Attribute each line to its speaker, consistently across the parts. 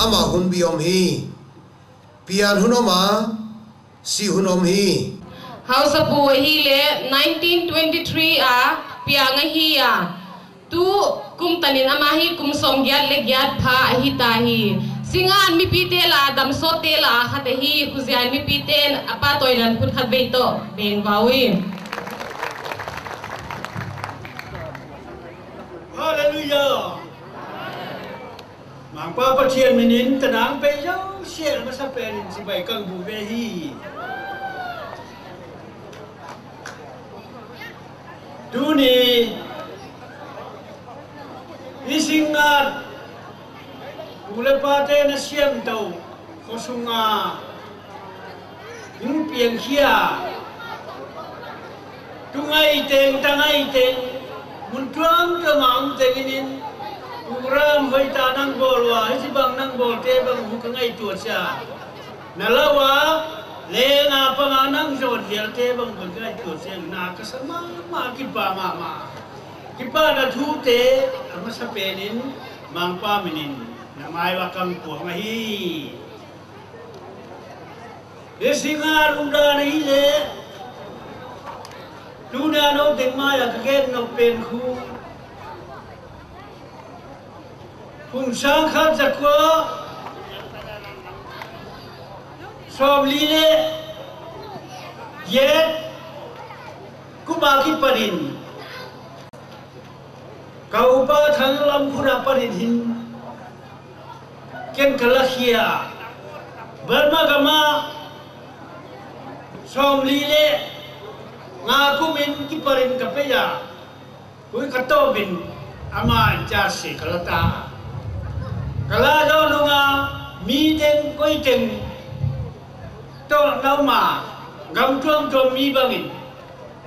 Speaker 1: ama hun biom hi pian hunoma si hunom hi
Speaker 2: House of hi le 1923 a pianga hi a tu kum tanin ama hi kum som gyat le gyat pha hi ta hi singan mi pite la dam so te la khate hi khuzian mi pite apa toilan phut khat be to ben wawi
Speaker 3: Hallelujah Mang pa pa chiên minin tanang pe yo xiên ma sa pe rin si bai kang bu ve hi tu ni isingat ule pa te na xiêm tàu ko sunga những pieng khia tu ngai teng tangai teng mun tuang ke mang tenginin Uram hoi ta nang bol wa hi bang nang bol te bang hu kangai tu sia nalawa le na pa nang jod hial te bang bang kangai tu sia na ka sama ma ki pa da thu te ama sa penin mang pa minin na mai wa kam pu ngai le singar unda ni le tu na no te mai ka gen no pen khu Kung sang khát giặc quá Som lý lệ Yết Cú bà kí parin Kau ba thang lam khuna parin hin Ken kalakhia Burma gama Som lý lệ Nga kumin ki parin kapeya Kui katobin Ama jasi kalata Kala do nunga mi ten koi ten to nau ma gam tuang to mi bangin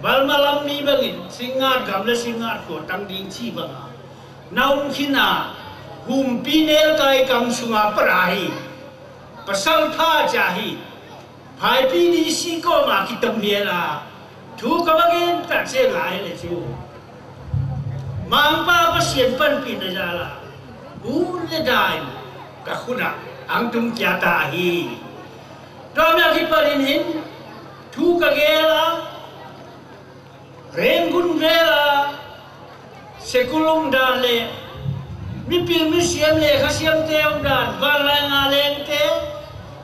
Speaker 3: bal malam mi bangin singat gam le singat ko tang ding chi banga naum khina hum pinel kai kam sunga prahi pasal pha chahi phai pi ni si ko ma ki tam hiela thu ka bagin ta che lai le chu mang pa pa sien pan pi na jala Ule dai kahuna angtum kiata hi Domya ki parin hin thu ka gela rengun vela sekulung dan le mi pil mi siam le khasiam te ung dan balai nga leng te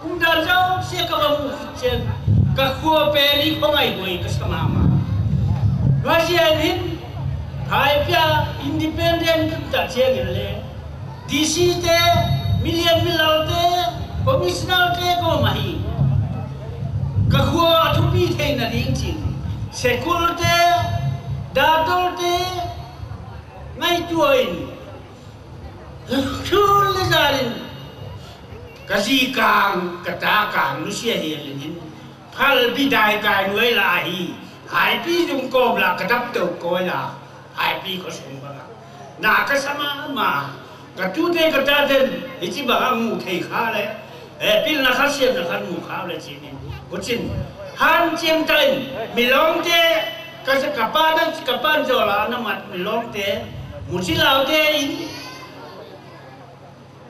Speaker 3: ung dan jau se ka mu chen ka khua pe ni ko ngai goi ka samama Russian hin hai pya independent ta chen le DC te million milau te commissioner te ko mahi ka khua thupi the na ding chin sekul te dadol te ngai tuin chul le zarin ka ji kang ka ta kang nu sia he lin phal bi dai kai nuai la hi hai pi dung kom la ka dap to ko la hai pi ko sung ba nak sama ma katu te kata den ichi ba mu thei kha le pil na kha siam na khan mu kha le chi ni ko chin han chiang tai mi long te ka sa kapan jo la na mat mi long te mu chi lao te in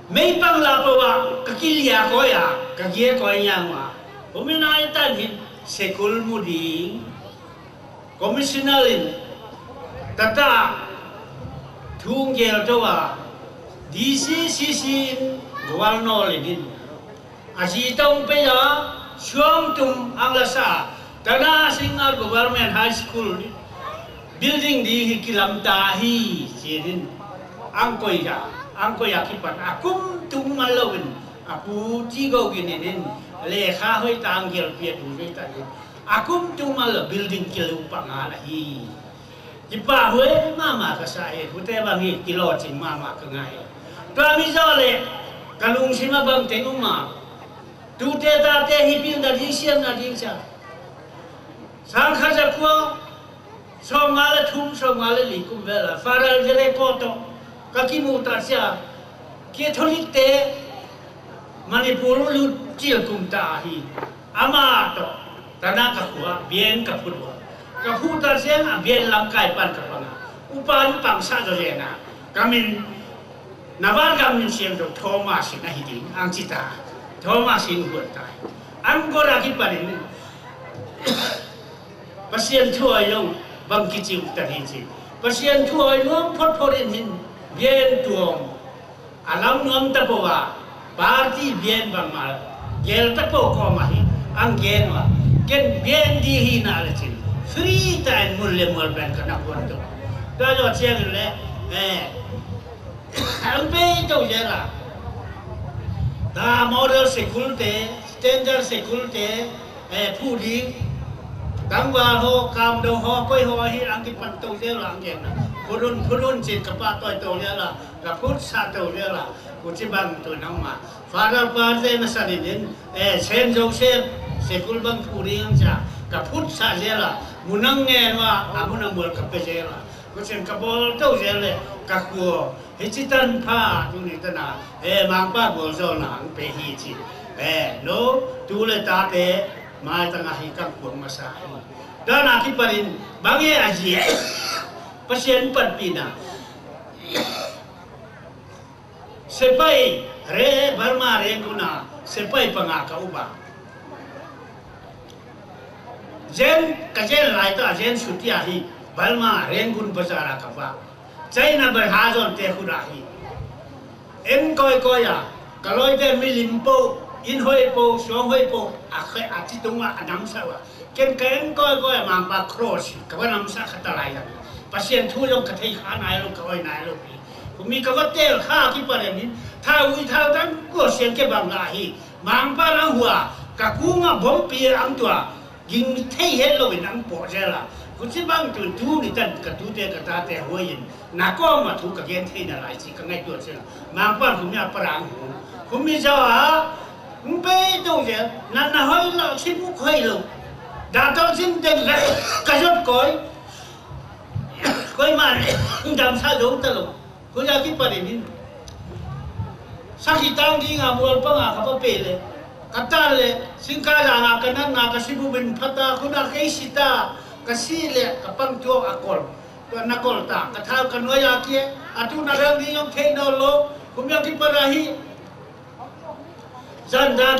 Speaker 3: mấy bang la po wa ka kilia ko ya ka gie ko yang wa pominai tan hin sekul mudi komisionarin tata thung gel to wa DCCC gowalno legin asi tong pe ya syom tum anglasa tana singar government high school building di kilam tahi sirin angkoi ya kipan akum tum malawin apu jigo ginin le kha hoi tang gel pia du ve ta akum tum mal building kilu pangala hi kipa hoi mama ka sa e pute bangi kilo ching mama ka ngai to mi zo le kalung sima bang tenguma tu te ta te hi pin da di sian na ding cha sang kha ja ko so ngale thum so ngale li kum vela faral jele poto kaki muta sia ke tholik te manipur lu chil kum ta hi ama to tana ka huwa bien ka phudwa ka hu ta sia na bien lam kai pan ka panga upan pang sa jo le na kamin navar kamin siam do thoma sin na hi ding ang chita thoma sin hu ta ang ko ra ki parin pasien thua yong bang ki chiu ta hi chi pasien thua yong phot phorin hin bien tuong alam nuam ta po wa party bien bang mal gel ta po ko ma hi ang gen wa gen bien di hi na le chin free time mul le mul ban ka na kon to ta jo chiang le ang pe to ye la ta model security standard security phu di tang wa ho kam do ho koi ho hi ang ki pan to ye la ang gen na purun chin kapa toy to le la ka put sa to le la ku chi bang to nang ma father parte na sa din Saint Joseph sekul bang puri ang cha ka put sa le la munang nge wa amunang bol ka pe je la ku chen ka bol to je le ka ku hi chi tan pha tu ni ta na mang pa bol zo na ang pe hi chi no tu le ta te mai ta nga hi kang kuang ma sa da na ki parin bangi aji pasien pan pina sepai re Burma re guna sepai panga ka uba jen kajen lai ta jen sutia hi Burma re gun bazara ka ba China ber hazon te khura hi en koi ya kaloi te milimpo in hoi po so hoi po akhe ati tungwa anam sawa ken koi mang pa cross ka ba nam sa khata lai ya pasien thu yong ka thei kha nai lo ka oi nai lo pi ku mi ka wat tel kha ki pare ni tha ui tha dan ko sien ke bang la hi mang pa ra hua ka ku nga bom pi ang tua ging thei he lo in ang po je la ku chi bang tu tu ni tan ka tu te ka ta te ho yin na ko ma thu ka gen thei na lai chi ka ngai tu che mang pa ku mi a parang ku mi ja a mpe to je na hoi lo chi mu khoi lo da to sin den la ka jot koi koi man dam sa do ta lo ko ya ki pare ni sakhi tang di nga mol pa nga ka pa pele kata le singka ja nga kanan nga ka sibu bin phata ko na kai sita ka sile ka pang jo akol to na kol ta ka tha ka no ya ki atu na rang ni yong thei no lo ko ya ki parahi zanda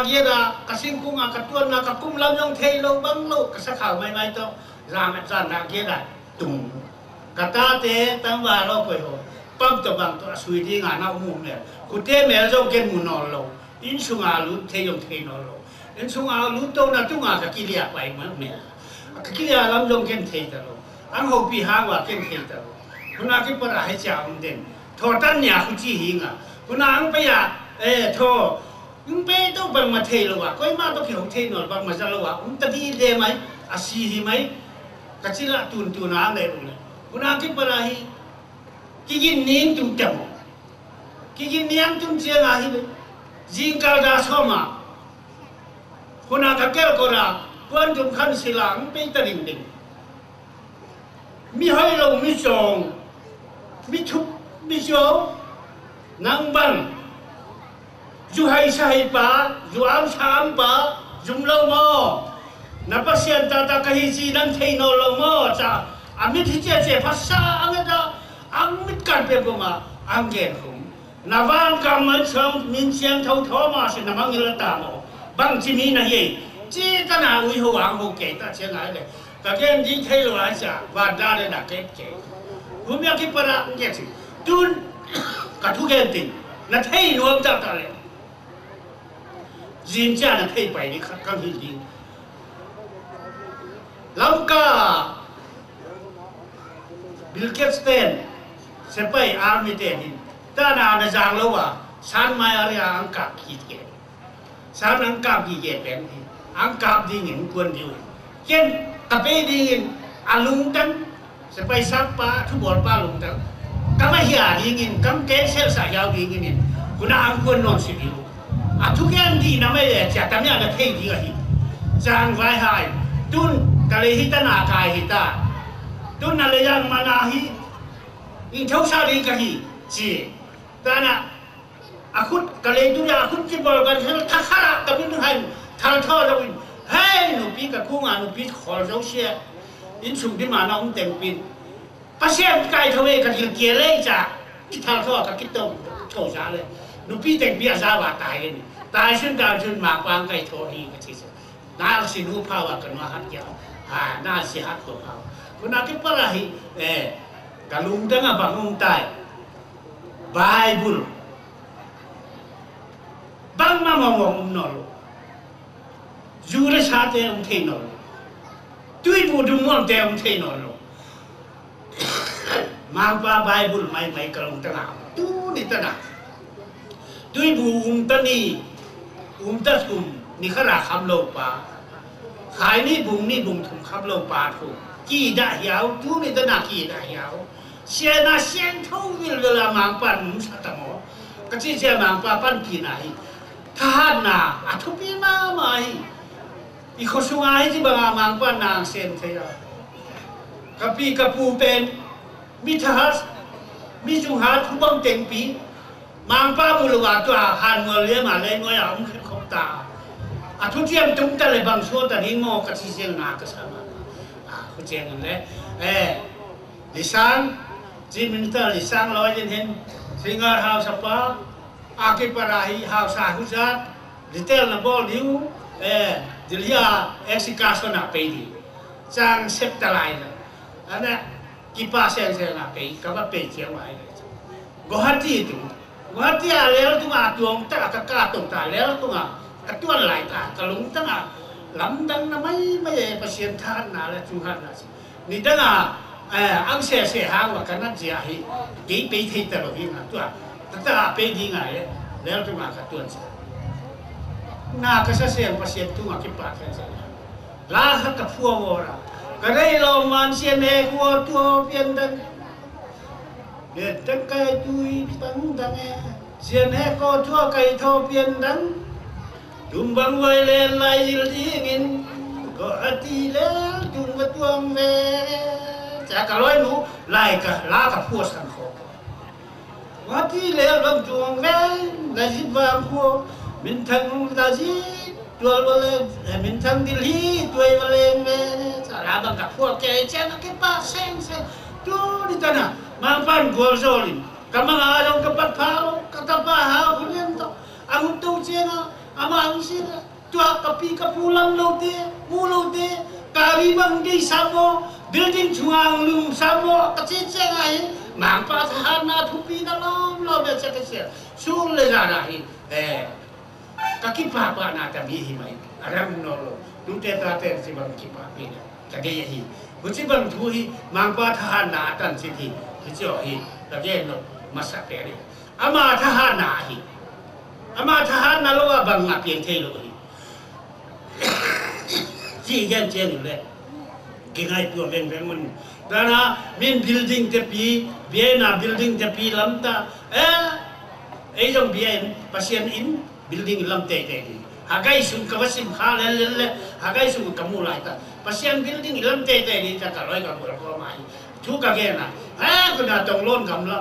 Speaker 3: gia da kasing ku nga katuan na ka kum lam yong thei lo bang lo ka sa khaw mai to zanda gia da tum kata te tam wa lo ko ho pam to bang to sui di nga na mu me ku te me jong ken mu no lo in su nga lu thei yong thei no lo in su nga lu to na tu nga ka ki lia pai ma me ka ki lia lam jong ken thei ta lo ang ho pi ha wa ken thei ta lo ku na ki para hai cha um den tho tan nya ku chi hi nga ku na ang pa ya tho yung pe to bang ma thei lo wa koi ma to ki ho thei no bang ma ja lo wa ta di de mai a si hi mai ka chi la tun na le lu ne ku na ki para hi ki gin ning tum tam ki gin niang tum che la hi jing ka da so ma ku na ka kel ko ra quan tum khan silang pe ta ding ding mi hai lo mi song มิชุบมิโจนังบังจูไฮชาฮิปาจูอัมชามปาจุมโลโมนับเสียนตาตากะฮิจีนันเทโนโลโมจ้าอามิที่เจภาษาอังกฤษอังมิดกันเป็นกุมาอังเกนหุมนาวันกำมันชมมินเชียงเท่าท้อมาสินามังยิลตามอบางที่มีนะเย่จีกันอาวิหัวอังโมเกตาเชียงไงเลยแต่เกมที่เทโลไอซ่าว่าได้เลยนะเก็บเก็บผมอยากคิดว่าอังกฤษตุนกับทุกเกมตินั่นเทรวมจากอะไรยินจ้านั่นเทไปนี่กังหินดิลำกาบิลเกตสเตนเซไปอาร์มิเตนินแต่นาในจางแล้วว่าฉันไม่อะไรอังกับขีดเกตฉันอังกับขีดเกตเป็นที่อังกับดิ่งควรอยู่เช่นตะเปดิ่งอาลุงตังเซไปซับปะทุบอลปะลุงตังก็ไม่เหี้ยดิ่งก็เกตเซลสายาวดิ่งนี่คุณอังควรนอนสิบิวทุกอย่างดีนะไม่เลยจากตอนนี้เราเที่ยวดีกันจางไว้ให้ตุนกะเลยฮิตนาคายฮิตาตุนอะไรยังมานาฮิอินเท่าชาดีกันฮิจีแต่นะอาคุดกะเลยตุนอาคุดที่บอกกันคือทักขะระกับพี่ให้ทางท่อเราเฮ้ยหนูพี่กับกุ้งอ่ะหนูพี่ขอเจ้าเชี่ยอินสุ่มที่มาน้องเต็มปินภาษาไกลทวีกันที่เกี่ยเลยจ้ะที่ทางท่อกับคิดต้มโชว์จ้าเลยหนูพี่แต่งเบี้ยซาว่าตายกันตายซึ่งการจนหมากวางไก่โทฮีกันที่สุดน่าสินูภาวะกันว่าฮัตยาน่าสิฮัตตัวเขาคุณนักที่ปะละฮีกะลุงตั้งบังงตายไบเบิลบังมามองนอลจูเลชาเตอุเทนอลตุยบูดุมอนเตอุเทนอลมังปาไบเบิลไม่กะลุงตั้งตูนี่ตั้งตุยบูตันนี่ตัดกุมนี่ขนาดคำโลปาขายนี่บุงถุงคำโลปาถูกกี่ได้ยาวดูนี่ตั้งกี่ได้ยาวเสียน่าเสียนเท่าวิลเวลามังปันมุสตามอก็ที่เจ้ามังปาปันกี่ไหนทหารน่ะทุบีมาไหมอีกคนสุงไอที่บางมังปันนางเซนเทียกับปีกับปูเป็นมิทหัสมิจุหาทุบังเต็งปีมังป้าบุรุษตัวหันเงยมาเลยเงยเอาขึ้นขบตาทุกเที่ยงตุ้งแต่เลยบางส่วนแต่นี่งอกับที่เชียงนาก็สามารถคุณเชียงนั่นแหละลิซังจีมินเตอร์ลิซังร้อยเห็นสิงห์ฮาวสปาอาคิปาราฮีฮาวสาคุจัดลิเทลนับบอลดิวดิลยาเอ็กซิกาสนาเปดีจังเซปตาไลน์อันนั้นกิปาเซนเซนาเปย์กับว่าเปย์เชียงไว้ก็ฮัตตี้ตัววันที่อะไรแล้วตัวตัวงตากากาตรงตาแล้วตัวตัวไหลตากระลุงตั้งลำดังนะไม่ประเสียนทานนะแล้วจุหันนะนี่ตั้งอังเสียหางว่ากันนั่นจะให้กี่ปีที่ตลอดยิ่งตัวตั้งปียิ่งไงแล้วตัวกับตัวเสียน่าก็เสียงประเสียนตัวกี่ปากเสียลาหักกับพัววอระก็ได้ลมมันเสียนเอกวัวตัวเปลี่ยนดังเด็ดตั้งไก่ตุยตั้งดังเสียนเอกก็ทั่วไก่ทอเปลี่ยนดังจุ่มบังไว้เล่นไหลดิ่งก็อาทิตย์แล้วจุ่มกระตัวเมจากกระลอยหนูไล่กับลากับพวกสังคมวันที่แล้วลำจวงแม่ได้ยินว่าพวกมินทังตาจีตัวเวลมินทังดิลีตัวเวลแม่สารบังกับพวกแกเจ้านักป้าเซ็งตัวนี่ท่านะมังปันกัวโซลินกับมังอาลงกับปัดพาวกับตาป้าหาคนเลี้ยงตัวอังตุเจนะอามาอังสินะตัวกับปีกับพูลังโลเดมูโลเดการีบังดีสามโมbuilding ช่วงลุงสามโมกับเจ๊เจ๊ไงมังป้าทหารนาทุบีนั่นล้อมเด็กเจ๊สู้เลยนะกับกิปาปานาจะมีหิมะอะไรมึงนอร์ดูเตตาเตสิบังกิปาปีนะจะเกยฮีบุษบังทุยมังป้าทหารนาตันสิทีที่เจ้าฮีจะเกยโนมาสักเตรีอามาทหารนาฮีอามาทหารนาโลว่าบังอาเพียงเทโลฮีจีเย็นเจนอยู่เลยกินไอ้ตัวเบ่งมันแต่นะมิน building เตปีเบียน่ะ building เตปีลำตาไอ้ยังเบียนภาษาอิน building ลำเตะหากไอ้สุ่มกับว่าสิมขาเล่หากไอ้สุ่มกับมูลายตาภาษา building ลำเตะนี่จะกระไรกับมูลก็ไม่ทุกข์กันนะ คุณอาตรงล้นกำละ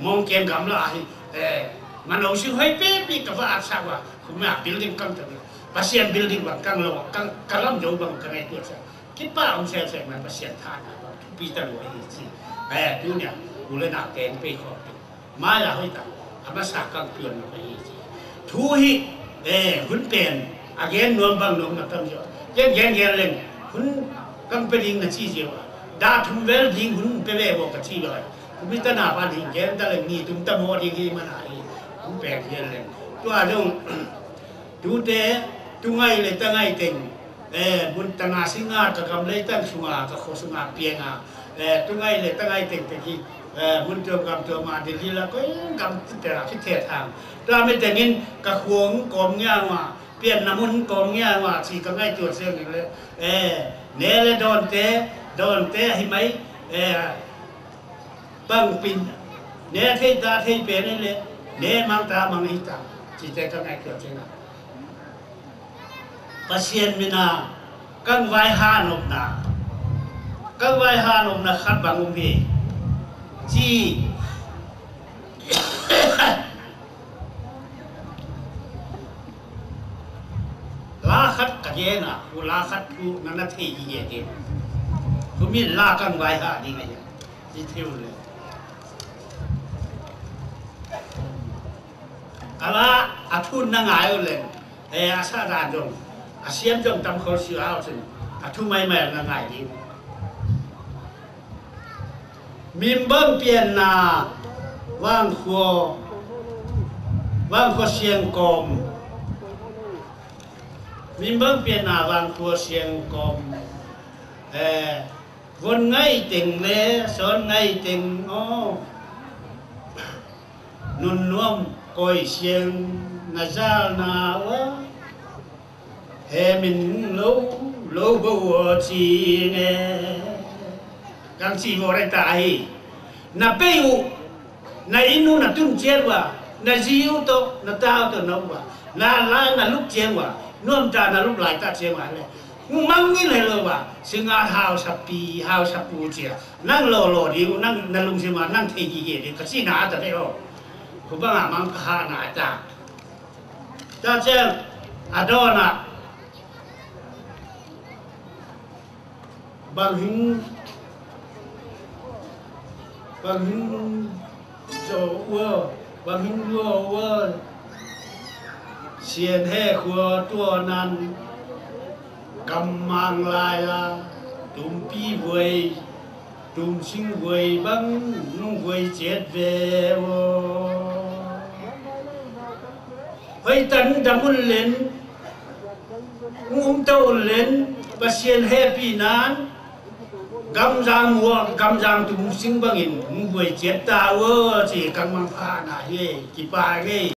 Speaker 3: มองเกมกำละมันเอาชื่อให้เป๊ะปีกับว่าอาศักว่าคุณแม่ building กังตัวนี้ pasien building บางกังเรากังลำจงบางกังไอ้ตัวเสียคิดป้าองเสียเสียมัน pasien ท่านปีตั้งไว้สิดูเนี่ยดูเลยหนักแกงไปขอมาอยากให้ตัดธรรมศาสตร์กังเปลี่ยนไปสิทุยคุณเปลี่ยนอาเกนนวลบางนวลนับตั้งเยอะเย็นเลยคุณกังเป็นยิงนะชี้เจ้าดาทุ่มเวลยิงคุณไปเว่บอกกับชี้เลยคุณพิจารณาบ้านยิงแกนแต่ละนี่ตุ้มตะโมดยิงมันอะไรคุณแปลกเย็นเลยตัวจงดูเตะตัวไงเลยตั้งไงเต็งบุญตั้งอาสิงาตะกำเลยตั้งสุงาตะโคสุงาเปียงตัวไงเลยตั้งไงเต็งตะกี้บุญเติมกำเติมมาเดี๋ยวนี้แล้วก็กำแต่ละทิศทางเราไม่แต่งินกระขวงกอมเงี้ยว่าเปลี่ยนน้ำมันกอมเงี้ยว่าสีก็ง่ายตัวเสียงอย่างเลยเนี่ยเลยโดนเตะให้ไหมบังปินเนี่ยที่ตาที่เปลี่ยนนี่เลยเนี่ยมังตามังหิตาจิตใจก็ง่ายตัวเสียงpasien mina kang vai hanop na khat bangum bi chi la khat ka ye na ku la khat ku na na thei ye te ku min la kang vai ha ni ngai chi theu le ala athun na ngai le asa da dongอาเซียนจงทำคนเสียเอาสิทุกไม่แม่ละไงดีมิมเบิ้งเปลี่ยนนาว่างขัวเสียงกลมมิมเบิ้งเปลี่ยนนาว่างขัวเสียงกลมคนไงติงเล่สอนไงติงนุ่นน่วมก้อยเสียงนาจาลนาวะmình lâu bầu chi nè càng chi vào đây tại na bêu na inu na tun chen wa na jiu to na tao to nấu wa na lúc chen wa nuông ta na lúc lại ta chen wa này mang như này rồi wa sinh à hao sập pu chia năng lò điu năng na lung xem mà năng thấy gì vậy cái gì nã ta thấy không cũng bằng mang ha nã ta chen adona bằng hình dầu vơ bằng hình dầu vơ xiên he khua tua nan cầm mang lại là tùm pi vơi tùm sinh vơi bằng nung vơi chết về hơi tấn đã muốn lên tàu lên và xiên he pi nan gam jang tu sing bangin ngui chet ta wo chi kang mang pha na ye ki pa ge